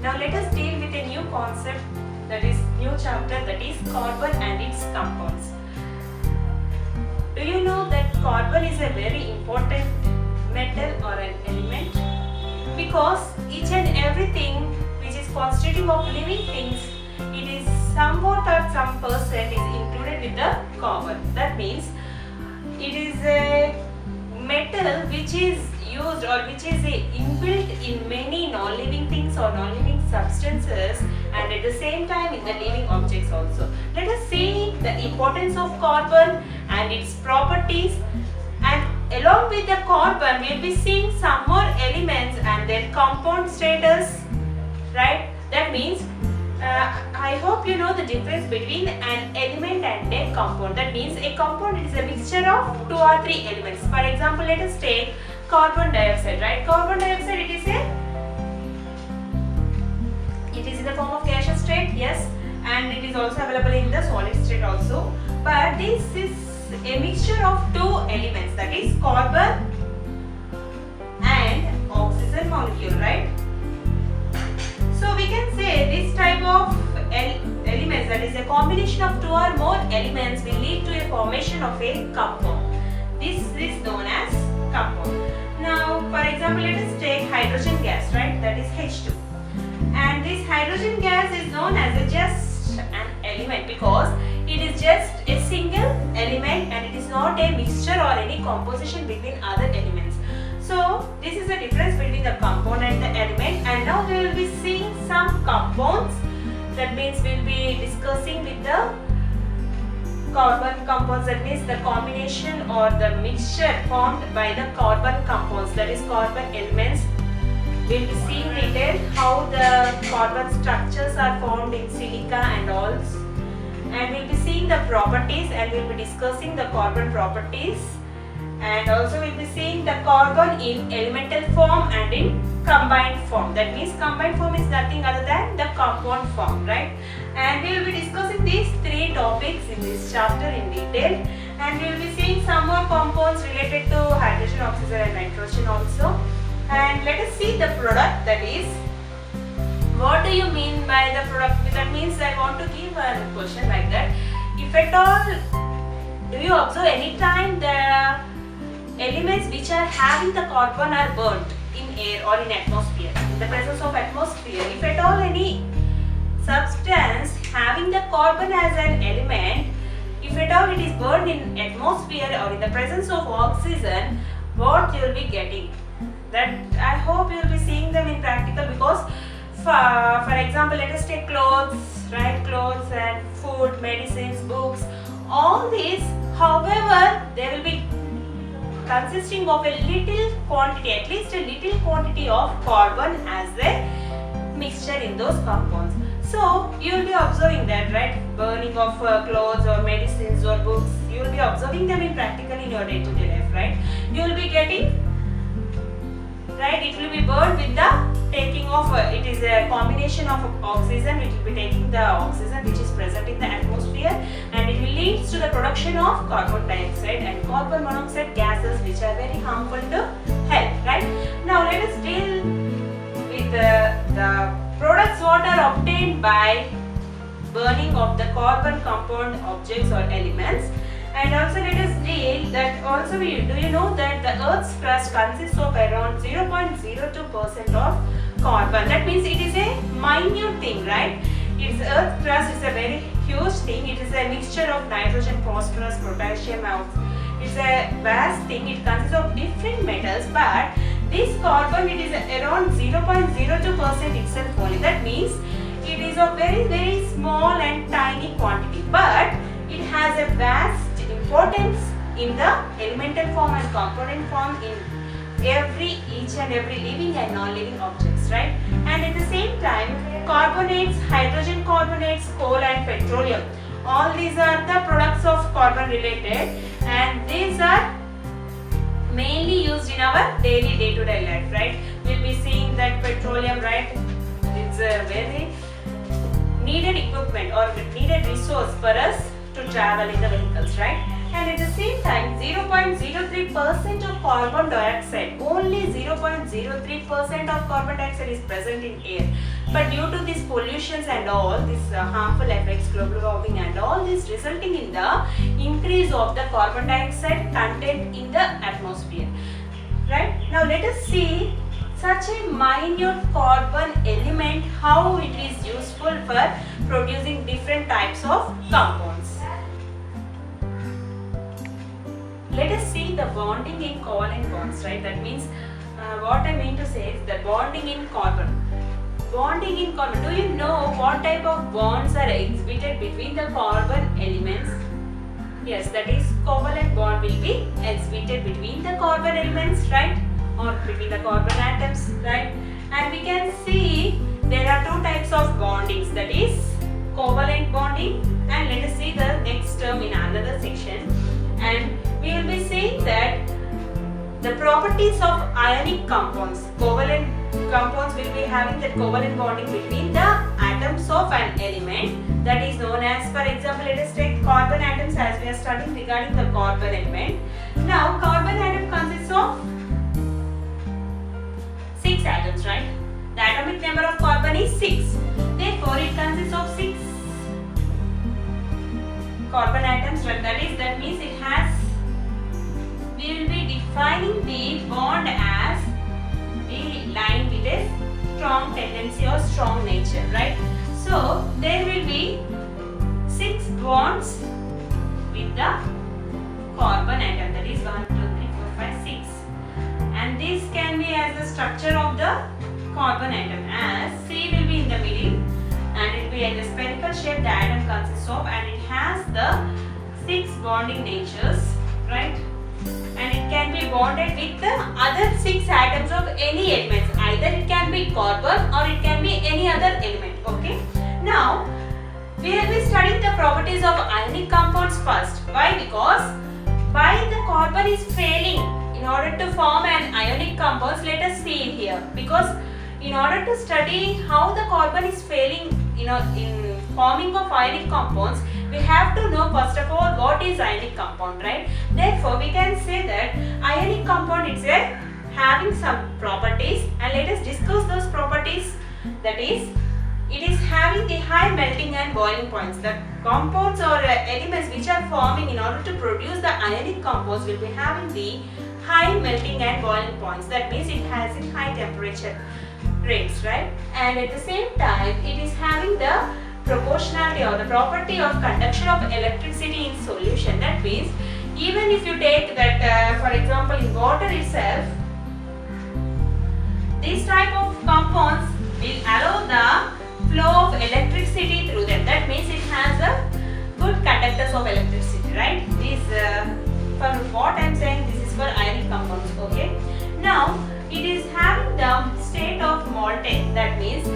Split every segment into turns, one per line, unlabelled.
Now let us deal with a new concept, that is new chapter, that is carbon and its compounds. Do you know that carbon is a very important metal or an element? Because each and everything which is constitutive of living things, it is somewhat or some percent is included with the carbon. That means it is a metal which is used or which is inbuilt in many non-living things or non-living substances, and at the same time in the living objects also. Let us see the importance of carbon and its properties, and along with the carbon we will be seeing some more elements and their compound status, right? That means I hope you know the difference between an element and a compound. That means a compound is a mixture of 2 or 3 elements. For example, let us take carbon dioxide, right? Carbon dioxide, it is in the form of gaseous state, yes, and it is also available in the solid state also. But this is a mixture of 2 elements, that is carbon and oxygen molecule, right? So we can say this type of elements, that is a combination of 2 or more elements, will lead to a formation of a compound. This is known as compound. Now for example, let us take hydrogen gas, right? That is H2. And this hydrogen gas is known as just an element because it is just a single element and it is not a mixture or any composition between other elements. So this is the difference between the compound and the element, and now we will be seeing some compounds. That means we will be discussing with the carbon compounds, that means the combination or the mixture formed by the carbon compounds, that is carbon elements. We will be seeing detail how the carbon structures are formed in silica and all, and we will be seeing the properties, and we will be discussing the carbon properties, and also we will be seeing the carbon in elemental form and in combined form. That means combined form is nothing other than the compound form, right? And we will be discussing these 3 topics in this chapter in detail, and we will be seeing some more compounds related to hydrogen, oxygen and nitrogen also. And let us see the product, that is, what do you mean by the product? That means I want to give a question like that. If at all, do you observe any time the elements which are having the carbon are burnt in air or in atmosphere, in the presence of atmosphere? If at all any substance having the carbon as an element, if at all it is burned in atmosphere or in the presence of oxygen, what you will be getting? That I hope you will be seeing them in practical, because for example, let us take clothes, right? Clothes and food, medicines, books, all these, however, they will be consisting of a little quantity, at least a little quantity of carbon as a mixture in those compounds. So you will be observing that, right? Burning of clothes or medicines or books, you will be observing them in practical in your day-to-day life, right? You will be getting, right, it will be burned with the taking of, it is a combination of oxygen, which will be taking the oxygen which is present in the atmosphere, and it will lead to the production of carbon dioxide and carbon monoxide gases, which are very harmful to health, right? Now let us deal with the products what are obtained by burning of the carbon compound objects or elements. And also let us deal that also do you know that the Earth's crust consists of around 0.02% of carbon. That means it is a minute thing, right? Its Earth's crust is a very huge thing. It is a mixture of nitrogen, phosphorus, potassium. It's a vast thing. It consists of different metals, but this carbon, it is around 0.02% itself only. That means it is of very small and tiny quantity, but it has a vast importance in the elemental form and component form in each and every living and non-living objects, right? And at the same time, carbonates, hydrogen carbonates, coal and petroleum, all these are the products of carbon related, and these are mainly used in our daily day-to-day life, right? We'll be seeing that petroleum, right? It's a very needed equipment or needed resource for us to travel in the vehicles, right? And at the same time 0.03% of carbon dioxide, only 0.03% of carbon dioxide is present in air. But due to these pollutions and all these harmful effects, global warming and all this, resulting in the increase of the carbon dioxide content in the atmosphere. Right? Now let us see such a minute carbon element, how it is useful for producing different types of compounds. Let us see the bonding in covalent bonds, right? That means what I mean to say is the bonding in carbon. Bonding in carbon. Do you know what type of bonds are exhibited between the carbon elements? Yes, that is covalent bond will be exhibited between the carbon elements, right? Or between the carbon atoms, right? And we can see there are two types of bondings, that is covalent bonding, and let us see the next term in another section. And we will be saying that the properties of ionic compounds, covalent compounds will be having that covalent bonding between the atoms of an element, that is known as, for example, let us take carbon atoms as we are studying regarding the carbon element. Now carbon atom consists of 6 atoms, right? The atomic number of carbon is 6. Therefore, it consists of 6 carbon atoms, right? That means it has, we will be defining the bond as the line with a strong tendency or strong nature, right? So there will be 6 bonds with the carbon atom, that is 1, 2, 3, 4, 5, 6. And this can be as the structure of the carbon atom, as C will be in the middle and it will be in the spherical shape the atom consists of, and it has the 6 bonding natures, right? And it can be bonded with the other 6 atoms of any elements. Either it can be carbon or it can be any other element. Okay. Now we will be studying the properties of ionic compounds first. Why? Because why the carbon is failing in order to form an ionic compounds. Let us see it here. Because in order to study how the carbon is failing in forming of ionic compounds, we have to know first of all what is ionic compound, right? Therefore, we can say that ionic compound is having some properties, and let us discuss those properties. That is, it is having the high melting and boiling points. The compounds or elements which are forming in order to produce the ionic compounds will be having the high melting and boiling points. That means it has a high temperature rates, right? And at the same time, it is having the proportionality or the property of conduction of electricity in solution. That means even if you take that for example in water itself, this type of compounds will allow the flow of electricity through them. That means it has a good conductors of electricity, right? This for what I am saying, this is for ionic compounds. Okay. Now it is having the state of molten. That means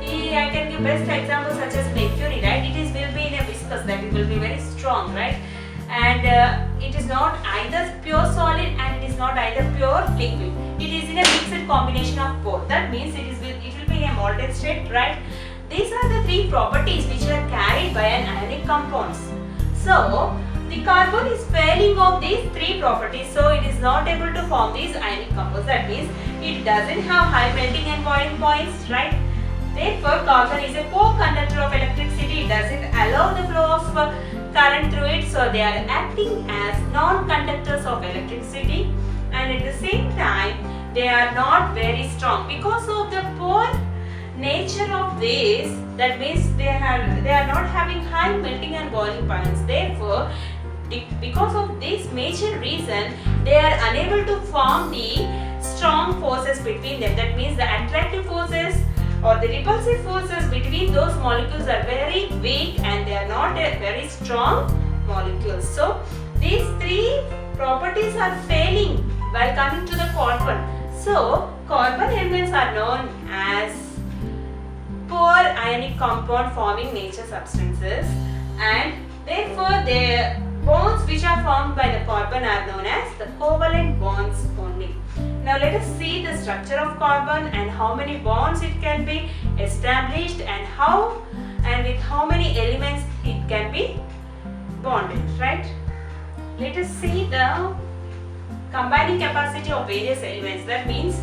I can give best examples such as mercury, right? It will be in a viscous, that it will be very strong, right? And it is not either pure solid and it is not either pure liquid. It is in a mixed combination of both. That means it will be in a molten state, right? These are the 3 properties which are carried by an ionic compounds. So the carbon is failing of these 3 properties, so it is not able to form these ionic compounds. That means it doesn't have high melting and boiling points, right? Therefore, carbon is a poor conductor of electricity. It doesn't allow the flow of current through it, so they are acting as non-conductors of electricity, and at the same time they are not very strong because of the poor nature of this. That means they are not having high melting and boiling points. Therefore, because of this major reason, they are unable to form the strong forces between them. That means the attractive forces or the repulsive forces between those molecules are very weak and they are not very strong molecules. So these 3 properties are failing while coming to the carbon. So carbon elements are known as poor ionic compound forming nature substances, and therefore the bonds which are formed by the carbon are known as the covalent bonds only. Now let us see the structure of carbon and how many bonds it can be established and how and with how many elements it can be bonded, right? let us see the combining capacity of various elements. That means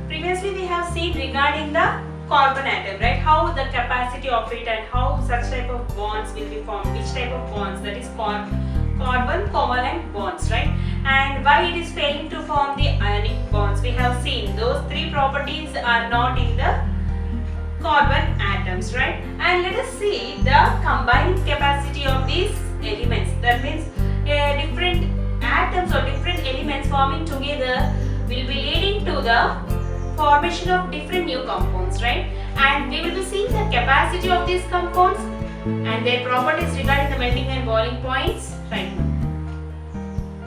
previously we have seen regarding the carbon atom, right? How the capacity of it and how such type of bonds will be formed, which type of bonds, that is carbon covalent bonds, right? And why it is failing to form the ionic bonds. We have seen those three properties are not in the carbon atoms, right? And let us see the combining capacity of these elements. That means different atoms or different elements forming together will be leading to the formation of different new compounds, right? And we will be seeing the capacity of these compounds and their properties regarding the melting and boiling points right now.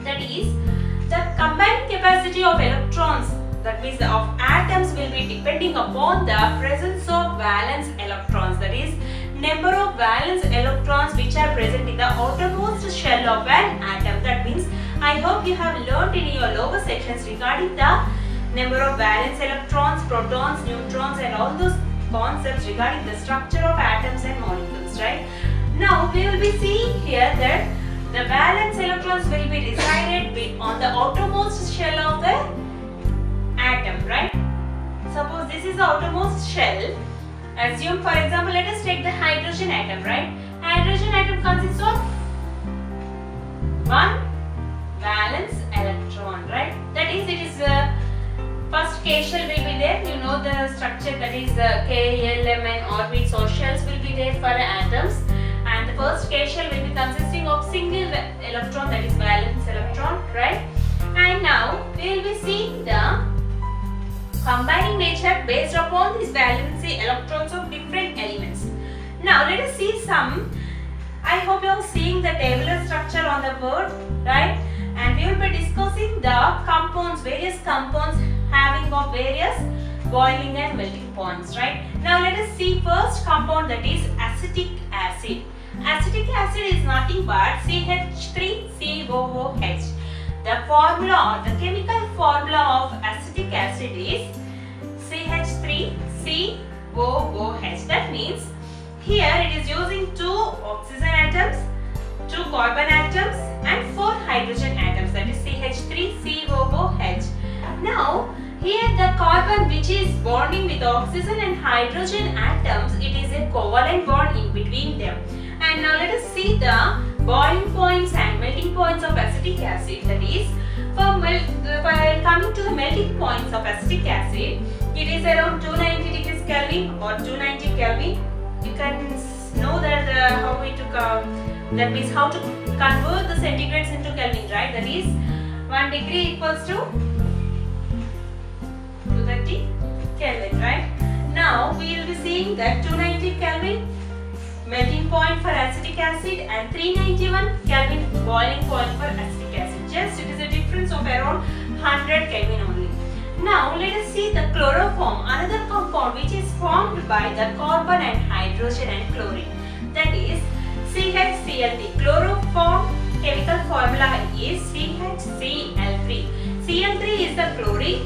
That is, the combining capacity of electrons, that means of atoms, will be depending upon the presence of valence electrons, that is number of valence electrons which are present in the outermost shell of an atom. That means I hope you have learnt in your lower sections regarding the number of valence electrons, protons, neutrons and all those concepts regarding the structure of atoms and molecules, right? Now we will be seeing here that the valence electrons will be resided on the outermost shell of the atom, right? Suppose this is the outermost shell. Assume, for example, let us take the hydrogen atom, right? Hydrogen atom consists of one valence electron, right? That is, it is first K shell will be there. You know the structure, that is K, L, M and orbits or shells will be there for atoms. And the first K shell will be consisting of single electron, that is valence electron, right? And now we will be seeing the combining nature based upon these valency electrons of different elements. Now let us see some. I hope you are seeing the tabular structure on the board, right? And we will be discussing the compounds, various compounds having of various boiling and melting points, right? Now let us see first compound, that is acetic acid. Acetic acid is nothing but CH3COOH. The formula or the chemical formula of acetic acid is CH3COOH. That means here it is using 2 oxygen atoms, 2 carbon atoms and 4 hydrogen atoms, that is CH3COOH. Now here the carbon which is bonding with oxygen and hydrogen atoms, it is a covalent bond in between them. And now let us see the boiling points and melting points of acetic acid. That is, for coming to the melting points of acetic acid, it is around 290 degrees Kelvin or 290 Kelvin. You can know that how we took that means how to convert the centigrades into Kelvin, right? That is 1 degree equals to 230 Kelvin, right? Now we will be seeing that 290 Kelvin melting point for acetic acid and 391 Kelvin boiling point for acetic acid. Just it is a difference of around 100 Kelvin only. Now let us see the chloroform, another compound which is formed by the carbon and hydrogen and chlorine. That is CHCl3. Chloroform chemical formula is CHCl3. Cl3 is the chlorine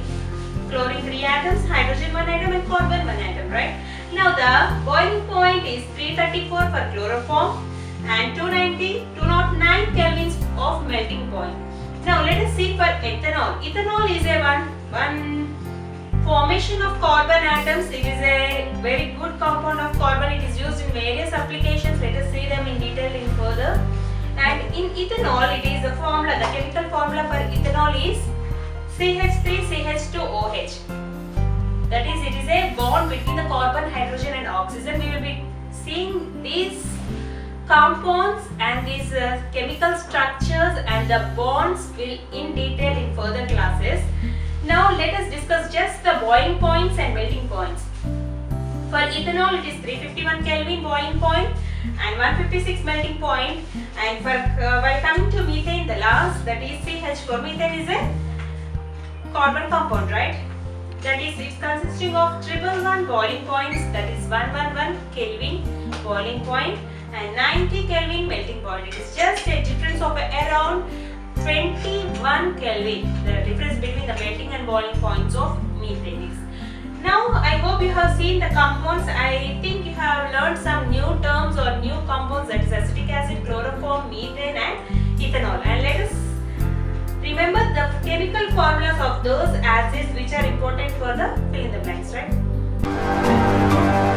3 atoms, hydrogen 1 atom and carbon 1 atom, right? Now the boiling point is 334 for chloroform and 209 kelvins of melting point. Now let us see for ethanol. Ethanol is a one formation of carbon atoms. It is a very good compound of carbon. It is used in various applications. Let us see them in detail in further. And in ethanol, it is the formula, the chemical formula for ethanol is CH3CH2OH. That is, it is a bond between the carbon, hydrogen and oxygen. We will be seeing these compounds and these chemical structures and the bonds will in detail in further classes. Now let us discuss just the boiling points and melting points. For ethanol, it is 351 Kelvin boiling point and 156 melting point. And for while coming to methane, the last, that is CH4. Methane is a carbon compound, right? That is, it's consisting of 111 boiling points, that is 111 Kelvin boiling point and 90 Kelvin melting point. It is just a difference of around 21 Kelvin, the difference between the melting and boiling points of methane is. Now I hope you have seen the compounds. I think you have learned some new terms or new compounds, that is acetic acid, chloroform, methane and ethanol. And let us chemical formulas of those acids which are important for the fill in the blanks, right?